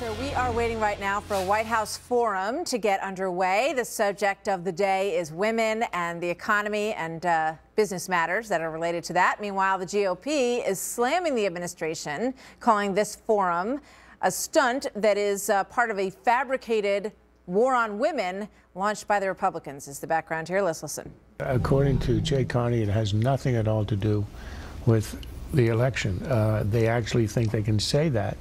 So we are waiting right now for a White House forum to get underway. The subject of the day is women and the economy and business matters that are related to that. Meanwhile, the GOP is slamming the administration, calling this forum a stunt that is part of a fabricated war on women launched by the Republicans. Is the background here. Let's listen. According to Jay Carney, it has nothing at all to do with the election. They actually think they can say that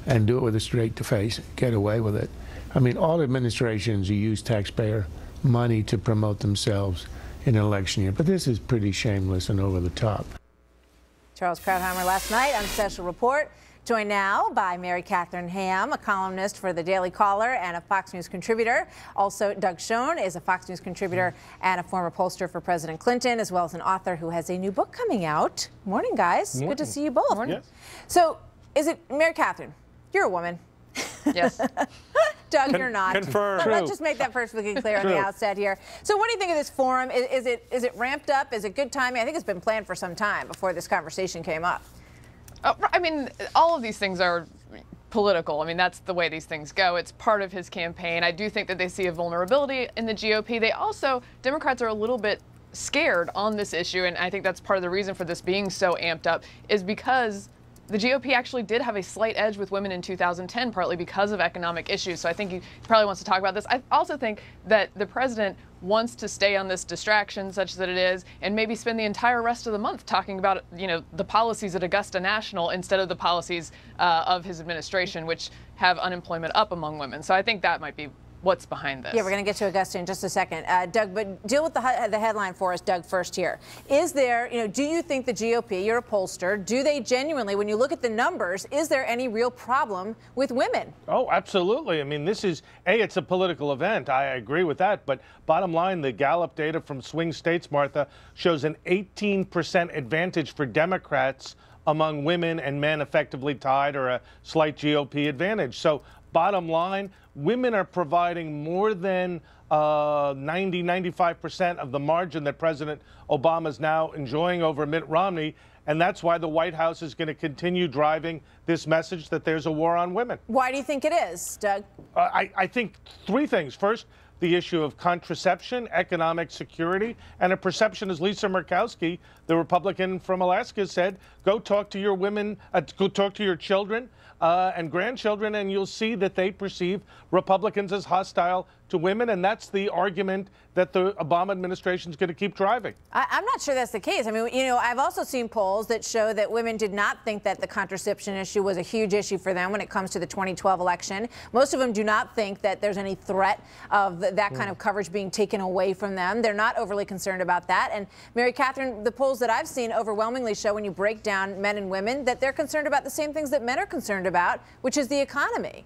and do it with a straight face, get away with it. I mean, all administrations use taxpayer money to promote themselves in an election year, but this is pretty shameless and over the top. Charles Krauthammer last night on Special Report. Joined now by Mary Catherine Ham, a columnist for the Daily Caller and a Fox News contributor. Also, Doug Schoen is a Fox News contributor and a former pollster for President Clinton, as well as an author who has a new book coming out. Morning, guys. Morning. Good to see you both. Morning. Yes. So, is it, Mary Catherine, you're a woman. Yes. Doug, you're not. Confirmed. Let's just make that perfectly clear on the outset here. So what do you think of this forum? Is it ramped up? Is it good timing? I think it's been planned for some time before this conversation came up. I mean, all of these things are political. I mean, that's the way these things go. It's part of his campaign. I do think that they see a vulnerability in the GOP. They also, Democrats are a little bit scared on this issue, and I think that's part of the reason for this being so amped up, is because the GOP actually did have a slight edge with women in 2010, partly because of economic issues. So I think he probably wants to talk about this. I also think that the president wants to stay on this distraction, such that it is, and maybe spend the entire rest of the month talking about, you know, the policies at Augusta National instead of the policies of his administration, which have unemployment up among women. So I think that might be what's behind this. Yeah, we're going to get to Augusta in just a second. Doug, but deal with the headline for us, Doug, first here. Is there, do you think the GOP, you're a pollster, do they genuinely, when you look at the numbers, is there any real problem with women? Oh, absolutely. I mean, this is, it's a political event. I agree with that. But bottom line, the Gallup data from swing states, Martha, shows an 18% advantage for Democrats among women and men effectively tied, or a slight GOP advantage. So bottom line, women are providing more than 95% of the margin that President Obama is now enjoying over Mitt Romney. And that's why the White House is going to continue driving this message that there's a war on women. Why do you think it is, Doug? I think three things. First, the issue of contraception, economic security, and a perception, as Lisa Murkowski, the Republican from Alaska, said, go talk to your women, go talk to your children and grandchildren, and you'll see that they perceive Republicans as hostile to women, and that's the argument that the Obama administration is going to keep driving. I'm not sure that's the case. I mean, I've also seen polls that show that women did not think that the contraception issue was a huge issue for them when it comes to the 2012 election. Most of them do not think that there's any threat of that kind of coverage being taken away from them. They're not overly concerned about that. And Mary Catherine, the polls that I've seen overwhelmingly show, when you break down men and women, that they're concerned about the same things that men are concerned about, which is the economy.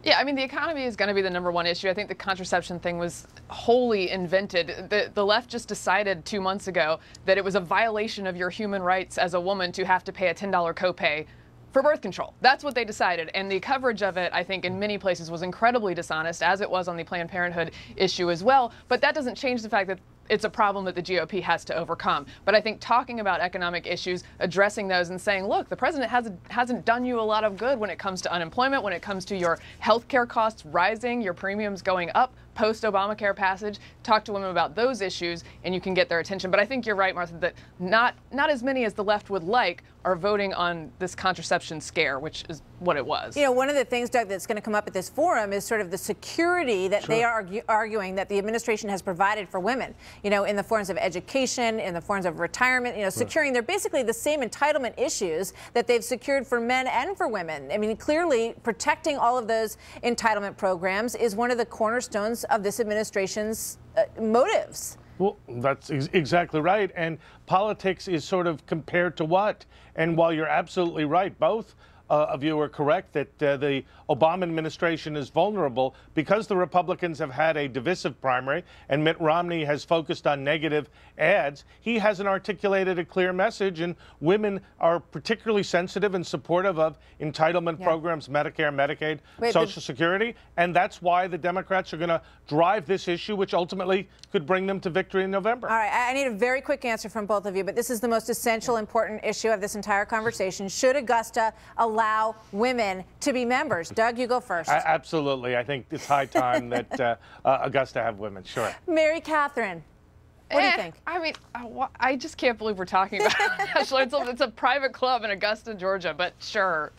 Yeah, I mean, the economy is going to be the #1 issue. I think the contraception thing was wholly invented. The left just decided 2 months ago that it was a violation of your human rights as a woman to have to pay a $10 copay for birth control. That's what they decided. And the coverage of it, I think, in many places was incredibly dishonest, as it was on the Planned Parenthood issue as well. But that doesn't change the fact that it's a problem that the GOP has to overcome. But I think talking about economic issues, addressing those and saying, look, the president hasn't done you a lot of good when it comes to unemployment, when it comes to your health care costs rising, your premiums going up post-Obamacare passage. Talk to women about those issues and you can get their attention. But I think you're right, Martha, that not as many as the left would like are voting on this contraception scare, which is what it was. One of the things, Doug, that's going to come up at this forum is sort of the security that they are arguing that the administration has provided for women, in the forms of education, in the forms of retirement, securing they're basically the same entitlement issues that they've secured for men and for women. I mean, clearly protecting all of those entitlement programs is one of the cornerstones of this administration's motives. Well, that's exactly right. And politics is sort of compared to what? And while you're absolutely right, both of you are correct that the Obama administration is vulnerable because the Republicans have had a divisive primary and Mitt Romney has focused on negative ads. He hasn't articulated a clear message, and women are particularly sensitive and supportive of entitlement programs, Medicare, Medicaid, Social Security, and that's why the Democrats are going to drive this issue, which ultimately could bring them to victory in November. All right, I need a very quick answer from both of you, but this is the most essential, important issue of this entire conversation. Should Augusta allow allow women to be members. Doug, you go first. Absolutely. I think it's high time that Augusta have women. Sure. Mary Catherine, what do you think? I mean, I just can't believe we're talking about it. It's a private club in Augusta, Georgia, but sure.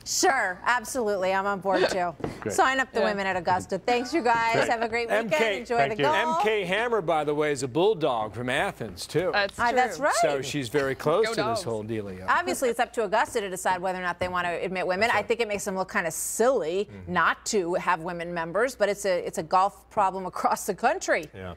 Sure, absolutely. I'm on board too. Sign up the women at Augusta. Thanks, you guys. Great. Have a great weekend. Enjoy Thank the you. golf. MK Hammer, by the way, is a bulldog from Athens, too. That's true. That's right. So she's very close Go to dogs. this whole dealio. Obviously, it's up to Augusta to decide whether or not they want to admit women. I think it makes them look kind of silly not to have women members, but it's a golf problem across the country. Yeah.